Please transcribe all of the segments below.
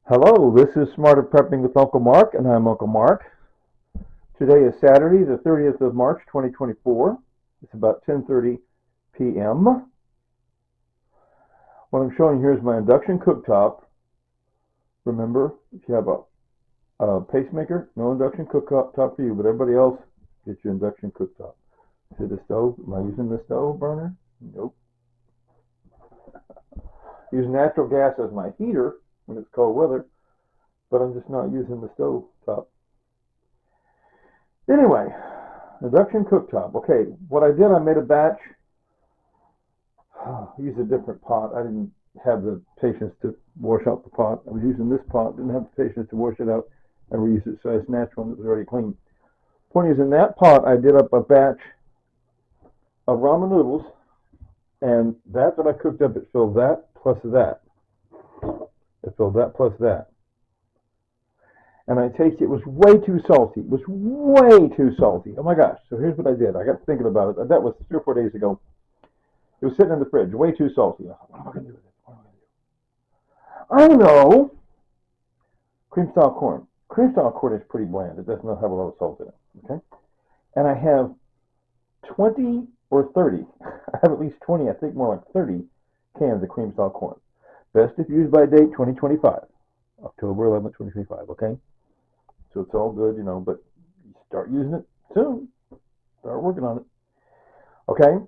Hello, this is Smarter Prepping with Uncle Mark, and I'm Uncle Mark. Today is Saturday, the 30th of March, 2024. It's about 10:30 p.m. What I'm showing here is my induction cooktop. Remember, if you have a pacemaker, no induction cooktop for you, but everybody else, get your induction cooktop. See the stove? Am I using the stove burner? Nope. Use natural gas as my heater when it's cold weather, but I'm just not using the stove top. Anyway, induction cooktop. Okay, what I did, I made a batch. I used a different pot. I didn't have the patience to wash out the pot. I was using this pot, didn't have the patience to wash it out and reuse it, so it's natural and it was already clean. Point is, in that pot, I did up a batch of ramen noodles, and that's what I cooked up. It filled that plus that. It filled that plus that. And I tasted it was way too salty. It was way too salty. Oh my gosh. So here's what I did. I got thinking about it. That was 3 or 4 days ago. It was sitting in the fridge, way too salty. What am I going to do with it? What am I going to do? I know. Cream style corn. Cream style corn is pretty bland. It does not have a lot of salt in it. Okay. And I have 20 or 30. I have at least 20, I think more like 30 cans of cream style corn. Best if used by date 2025. October 11th, 2025. Okay. So it's all good, but you start using it soon. Start working on it. Okay?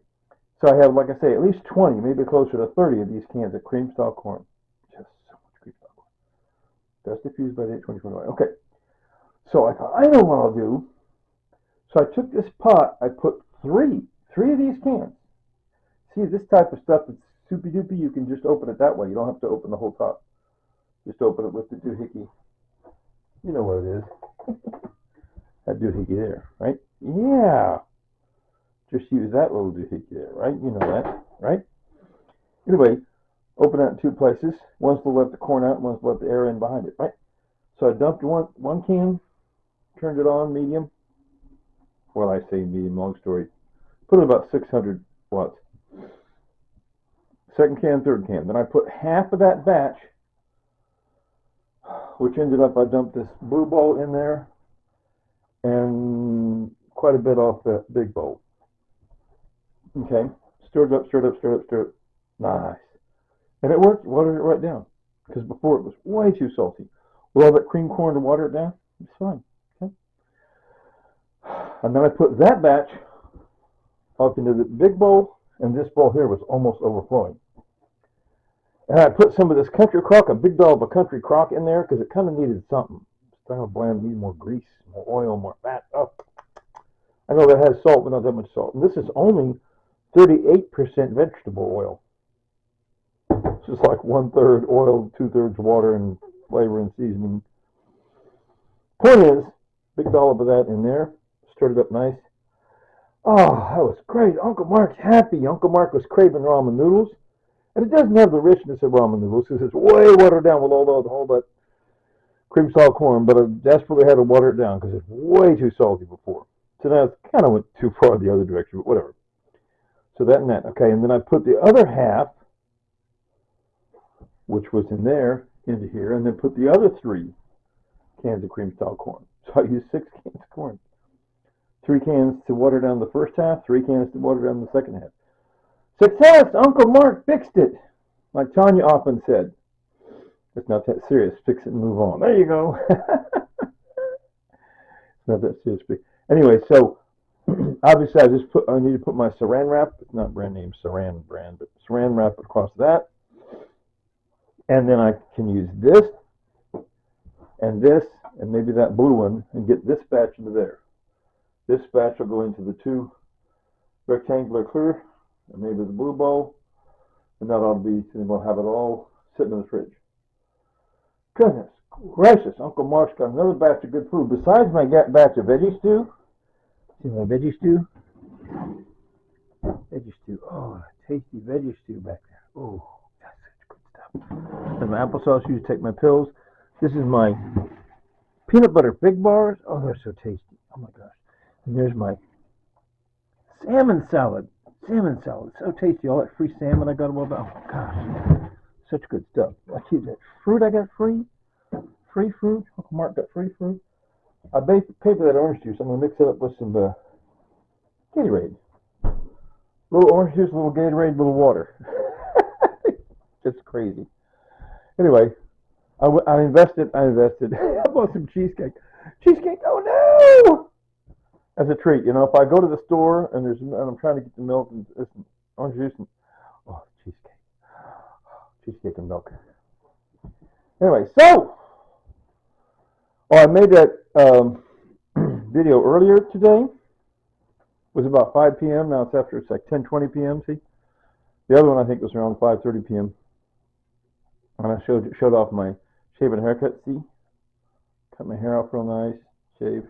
So I have, like I say, at least 20, maybe closer to 30 of these cans of cream style corn. Just so much cream style corn. Best if used by date 2025. Okay. So I thought, I know what I'll do. So I took this pot, I put three of these cans. See, this type of stuff that's soupy doopy, you can just open it that way. You don't have to open the whole top. Just open it with the doohickey. You know what it is. That doohickey there, right? Yeah. Just use that little doohickey there, right? You know that, right? Anyway, open it in two places. One's to let the corn out, one's to let the air in behind it, right? So I dumped one can, turned it on, medium. Well, I say medium, long story. Put it about 600 watts. Second can, third can. Then I put half of that batch, which ended up, I dumped this blue bowl in there and quite a bit off the big bowl. Okay, stir it up, stir it up, stir it up, stir it up. Nice. And it worked, watered it right down. Because before it was way too salty. With all that cream corn to water it down, it's fine. Okay. And then I put that batch up into the big bowl, and this bowl here was almost overflowing. And I put some of this country crock, a big dollop of country crock in there, because it kind of needed something. It's kind of bland, needed more grease, more oil, more fat. Oh. I know that has salt, but not that much salt. And this is only 38% vegetable oil. It's just like 1/3 oil, 2/3 water, and flavor and seasoning. Point is, big dollop of that in there. Stirred it up nice. Oh, that was great. Uncle Mark's happy. Uncle Mark was craving ramen noodles. And it doesn't have the richness of ramen noodles because it's way watered down with all that cream salt corn. But I desperately had to water it down because it's way too salty before. So now it's kind of went too far the other direction, but whatever. So that and that. Okay, and then I put the other half, which was in there, into here, and then put the other 3 cans of cream style corn. So I used 6 cans of corn. 3 cans to water down the first half, 3 cans to water down the second half. Success! Uncle Mark fixed it! Like Tanya often said. It's not that serious. Fix it and move on. There you go. It's not that serious. Anyway, so obviously I need to put my saran wrap. It's not brand name saran brand, but saran wrap across that. And then I can use this and maybe that blue one and get this batch into there. This batch will go into the 2 rectangular clear and maybe the blue bowl. And that'll be, and we'll have it all sitting in the fridge. Goodness gracious, Uncle Mark's got another batch of good food. Besides my batch of veggie stew. See my veggie stew? Veggie stew. Oh, tasty veggie stew back there. Oh, that's such good stuff. And my applesauce used to take my pills. This is my peanut butter fig bars. Oh, they're so tasty. Oh my gosh. And there's my salmon salad. Salmon salad. So tasty. All that free salmon I got about. Oh my gosh. Such good stuff. I see that fruit I got free. free fruit. Uncle Mark got free fruit. I paid for that orange juice. I'm going to mix it up with some Gatorade. Little orange juice, little Gatorade, little water. Just crazy. Anyway, I invested. I bought some cheesecake. Cheesecake, oh no! As a treat. You know, if I go to the store and I'm trying to get the milk and orange juice and, oh, cheesecake. Cheesecake and milk. Anyway, so, I made that video earlier today. It was about 5 p.m. Now it's like 10:20 p.m. See, the other one I think was around 5:30 p.m. And I showed off my shave and haircut. See, cut my hair off real nice, shave.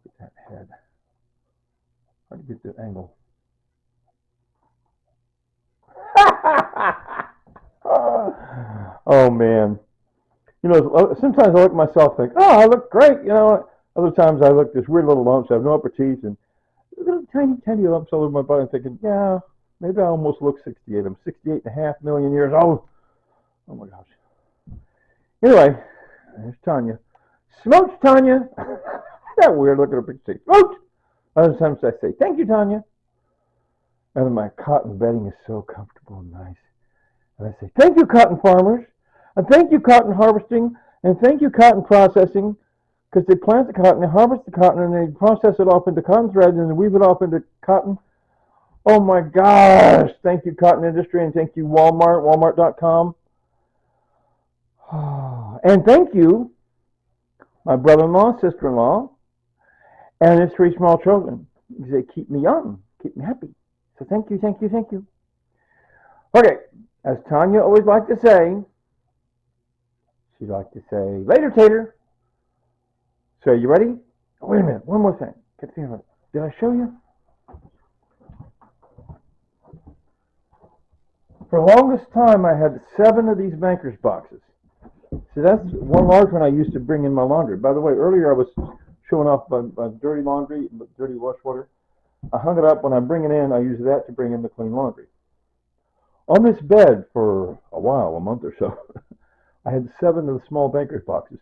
Get that head. Hard to get the angle. Oh man. You know, sometimes I look at myself and think, oh, I look great. You know, other times I look this weird little lumps. I have no upper teeth and little tiny lumps all over my body. I'm thinking, yeah, maybe I almost look 68. I'm 68.5 million years old. Oh my gosh. Anyway, there's Tanya. Smooch, Tanya. That weird looking at her picture. Smooch. Other times I say, thank you, Tanya. And my cotton bedding is so comfortable and nice. And I say, thank you, cotton farmers. And thank you, cotton harvesting. And thank you, cotton processing. Because they plant the cotton, they harvest the cotton, and they process it off into cotton thread, and then weave it off into cotton. Oh my gosh! Thank you, cotton industry, and thank you, Walmart, Walmart.com. And thank you, my brother-in-law, sister-in-law, and his 3 small children. They keep me young, keep me happy. So thank you, thank you, thank you. Okay, as Tanya always liked to say, she'd like to say, later, Tater. So, you ready? Oh, wait a minute. One more thing. Did I show you? For the longest time, I had 7 of these banker's boxes. See, that's one large one I used to bring in my laundry. By the way, earlier I was showing off my dirty laundry, dirty wash water. I hung it up. When I bring it in, I use that to bring in the clean laundry. On this bed for a while, a month or so, I had 7 of the small banker's boxes.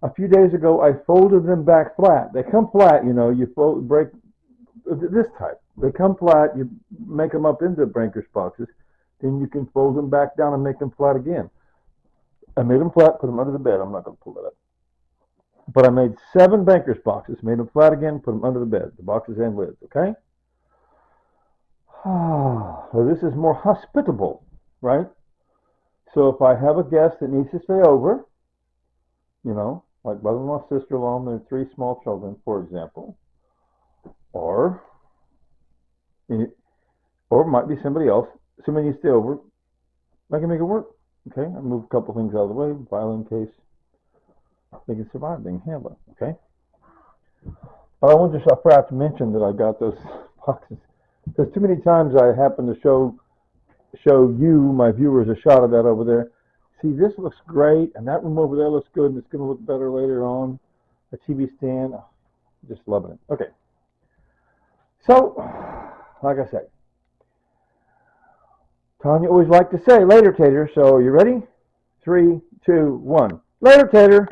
A few days ago, I folded them back flat. They come flat, you know, you break this type. They come flat, you make them up into banker's boxes, then you can fold them back down and make them flat again. I made them flat, put them under the bed. I'm not going to pull it up. But I made 7 banker's boxes, made them flat again, put them under the bed, the boxes and lids, okay? So this is more hospitable, right? So if I have a guest that needs to stay over, you know, like brother-in-law, sister-in-law, and their 3 small children, for example, or it might be somebody else. Somebody needs to stay over. I can make it work. Okay, I move a couple things out of the way, violin case. They can survive. They can handle it. Okay. But I forgot to mention that I got those boxes because too many times I happen to show you, my viewers, a shot of that over there. See, this looks great, and that room over there looks good, and it's going to look better later on. A TV stand, just loving it. Okay. So, like I said, Tanya always liked to say, later, Tater. So, are you ready? 3, 2, 1. Later, Tater.